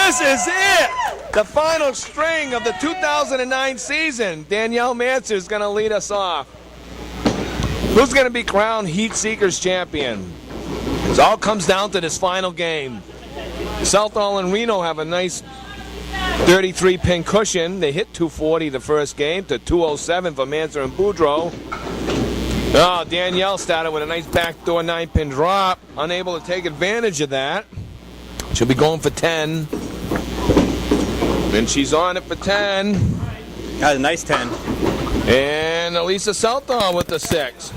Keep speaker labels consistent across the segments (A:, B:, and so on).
A: This is it! The final string of the 2009 season. Danielle Manser is going to lead us off. Who's going to be crowned Heat Seekers champion? It all comes down to this final game. Southall and Reno have a nice 33-pin cushion. They hit 240 the first game to 207 for Manser and Boudreaux. Oh, Danielle started with a nice backdoor 9-pin drop. Unable to take advantage of that. She'll be going for 10. And she's on it for 10.
B: Got a nice 10.
A: And Elisa Southall with the 6.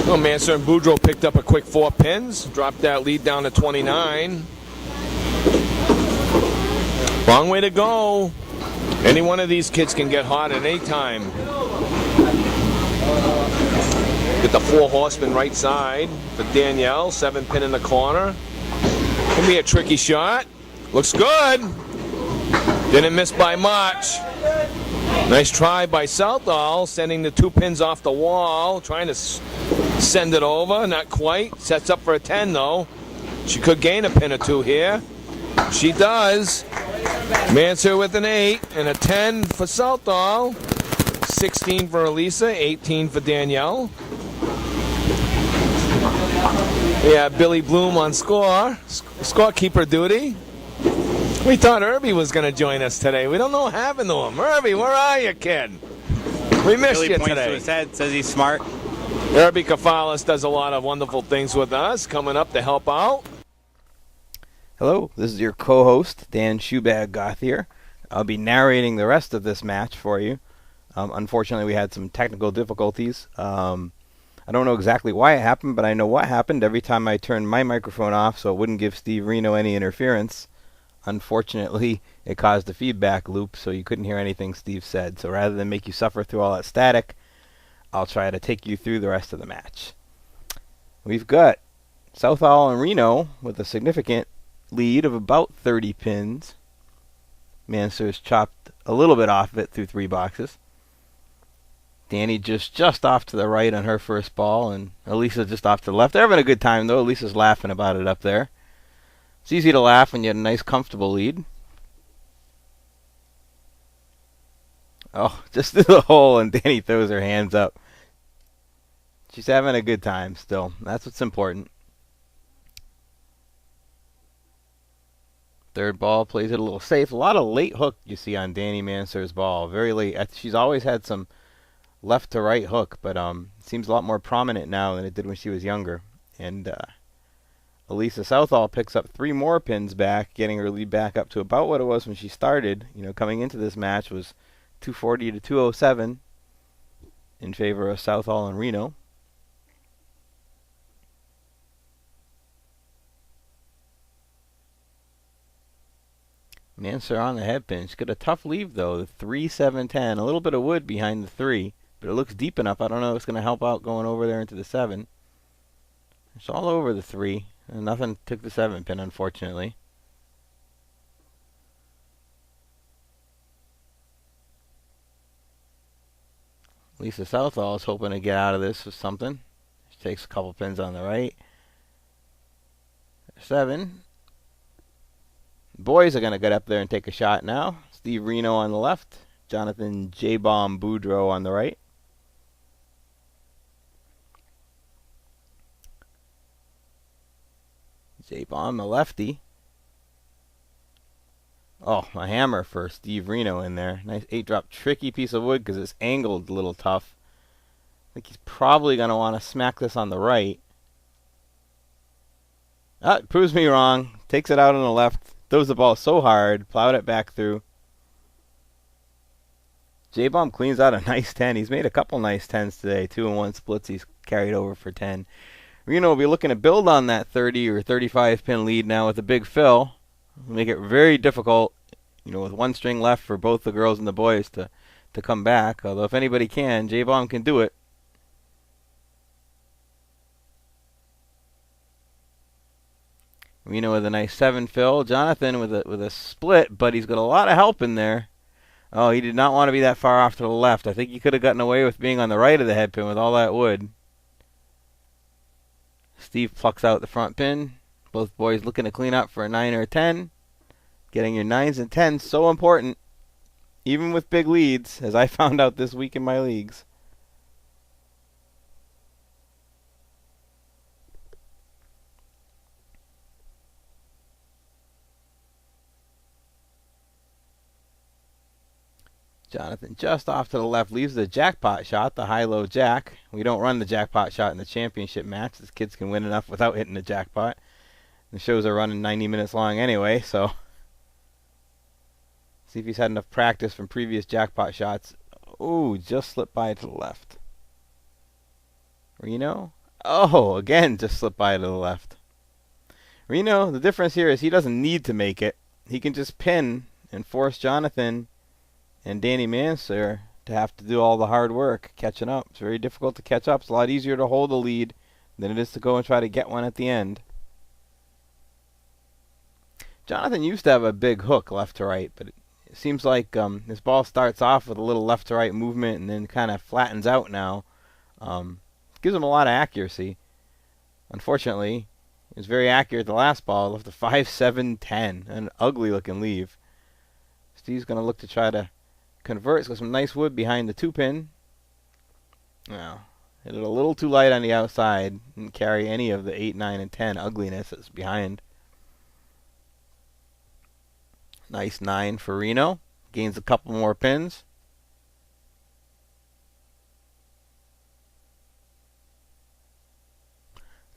A: Well, Manser and Boudreaux picked up a quick 4 pins. Dropped that lead down to 29. Long way to go. Any one of these kids can get hot at any time. Get the 4 horsemen right side for Danielle. 7-pin in the corner. Can be a tricky shot. Looks good. Didn't miss by much. Nice try by Southall, sending the 2 pins off the wall. Trying to send it over. Not quite. Sets up for a 10, though. She could gain a pin or 2 here. She does. Manser with an 8 and a 10 for Southall. 16 for Elisa, 18 for Danielle. Yeah, Billy Bloom on scorekeeper duty. We thought Irby was going to join us today. We don't know what happened to him. Irby, where are you, kid? We missed
B: Billy
A: you
B: points
A: today.
B: to his head, says he's smart.
A: Irby Kafalis does a lot of wonderful things with us, coming up to help out.
C: Hello, this is your co-host, Dan Shoebag Goth here. I'll be narrating the rest of this match for you. Unfortunately, we had some technical difficulties. I don't know exactly why it happened, but I know what happened every time I turned my microphone off so it wouldn't give Steve Reno any interference. Unfortunately, it caused a feedback loop so you couldn't hear anything Steve said. So rather than make you suffer through all that static, I'll try to take you through the rest of the match. We've got Southall and Reno with a significant lead of about 30 pins. Manser's chopped a little bit off of it through 3 boxes. Danny just off to the right on her first ball, and Elisa just off to the left. They're having a good time, though. Elisa's laughing about it up there. It's easy to laugh when you have a nice, comfortable lead. Oh, just through the hole, and Danny throws her hands up. She's having a good time still. That's what's important. Third ball, plays it a little safe. A lot of late hook you see on Danny Manser's ball. Very late. She's always had some left to right hook, but seems a lot more prominent now than it did when she was younger. And Elisa Southall picks up 3 more pins back, getting her lead back up to about what it was when she started. You know, coming into this match was 240 to 207 in favor of Southall and Reno. Manser on the head pin. She's got a tough leave, though. The 3, 7, 10. A little bit of wood behind the 3, but it looks deep enough. I don't know if it's going to help out going over there into the 7. It's all over the 3, and nothing took the 7 pin, unfortunately. Lisa Southall is hoping to get out of this with something. She takes a couple pins on the right. 7. Boys are going to get up there and take a shot now. Steve Reno on the left. Jonathan J-Bomb Boudreaux on the right. J-Bomb, a lefty. Oh, a hammer for Steve Reno in there. Nice 8-drop, tricky piece of wood because it's angled a little tough. I think he's probably going to want to smack this on the right. Ah, it proves me wrong. Takes it out on the left. Throws the ball so hard. Plowed it back through. J-Bomb cleans out a nice 10. He's made a couple nice 10s today. 2-1 splits he's carried over for 10. Reno will be looking to build on that 30 or 35 pin lead now with a big fill. Make it very difficult, you know, with one string left for both the girls and the boys to come back. Although if anybody can, J-Bomb can do it. Reno with a nice 7 fill. Jonathan with a split, but he's got a lot of help in there. Oh, he did not want to be that far off to the left. I think he could have gotten away with being on the right of the head pin with all that wood. Steve plucks out the front pin. Both boys looking to clean up for a 9 or a 10. Getting your 9s and 10s so important, even with big leads, as I found out this week in my leagues. Jonathan just off to the left leaves the jackpot shot, the high-low jack. We don't run the jackpot shot in the championship match. These kids can win enough without hitting the jackpot. The shows are running 90 minutes long anyway, so see if he's had enough practice from previous jackpot shots. Ooh, just slipped by to the left. Reno? Oh, again, just slipped by to the left. Reno, the difference here is he doesn't need to make it. He can just pin and force Jonathan and Danny Manser to have to do all the hard work catching up. It's very difficult to catch up. It's a lot easier to hold a lead than it is to go and try to get one at the end. Jonathan used to have a big hook left to right, but it seems like this ball starts off with a little left to right movement and then kind of flattens out now. Gives him a lot of accuracy. Unfortunately, he was very accurate the last ball. Left a 5-7-10, an ugly looking leave. Steve's going to look to try to convert. It's got some nice wood behind the 2-pin. Now, hit it a little too light on the outside. Didn't carry any of the 8, 9, and 10 ugliness that's behind. Nice 9 for Reno. Gains a couple more pins.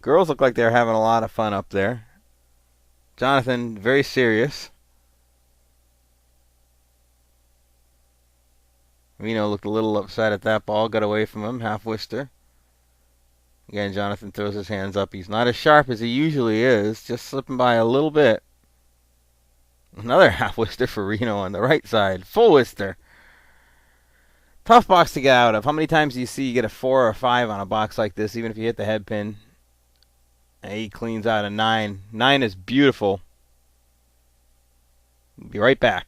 C: Girls look like they're having a lot of fun up there. Jonathan, very serious. Reno looked a little upset at that ball. Got away from him. Half Worcester. Again, Jonathan throws his hands up. He's not as sharp as he usually is. Just slipping by a little bit. Another half Worcester for Reno on the right side. Full Worcester. Tough box to get out of. How many times do you see you get a 4 or a 5 on a box like this, even if you hit the head pin? And he cleans out a 9. 9 is beautiful. Be right back.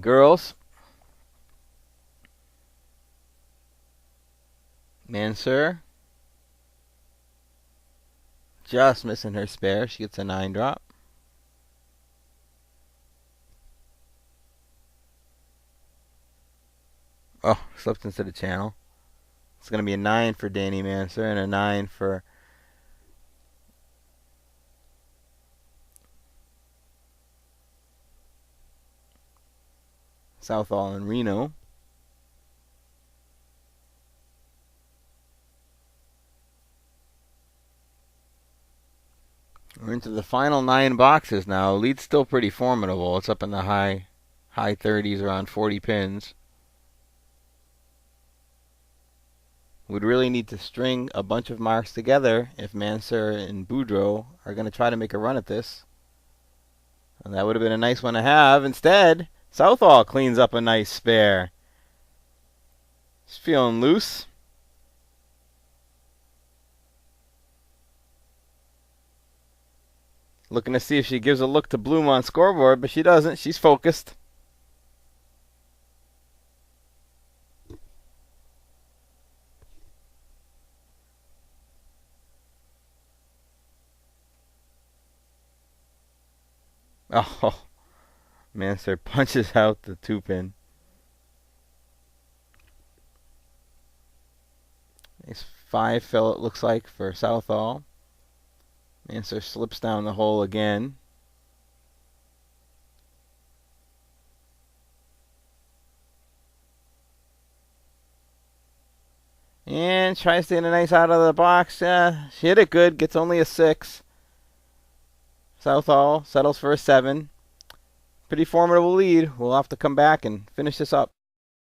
C: Girls. Manser. Just missing her spare. She gets a 9 drop. Oh, slipped into the channel. It's going to be a 9 for Danny Manser and a 9 for Southall and Reno. We're into the final 9 boxes now. Lead's still pretty formidable. It's up in the high 30s, around 40 pins. We'd really need to string a bunch of marks together if Manser and Boudreaux are going to try to make a run at this. And that would have been a nice one to have. Instead, Southall cleans up a nice spare. He's feeling loose. Looking to see if she gives a look to Bloom on scoreboard, but she doesn't. She's focused. Oh, Manser punches out the 2-pin. Nice 5 fill, it looks like, for Southall. Manser slips down the hole again. And tries to get a nice out of the box. She hit it good, gets only a 6. Southall settles for a 7. Pretty formidable lead. We'll have to come back and finish this up.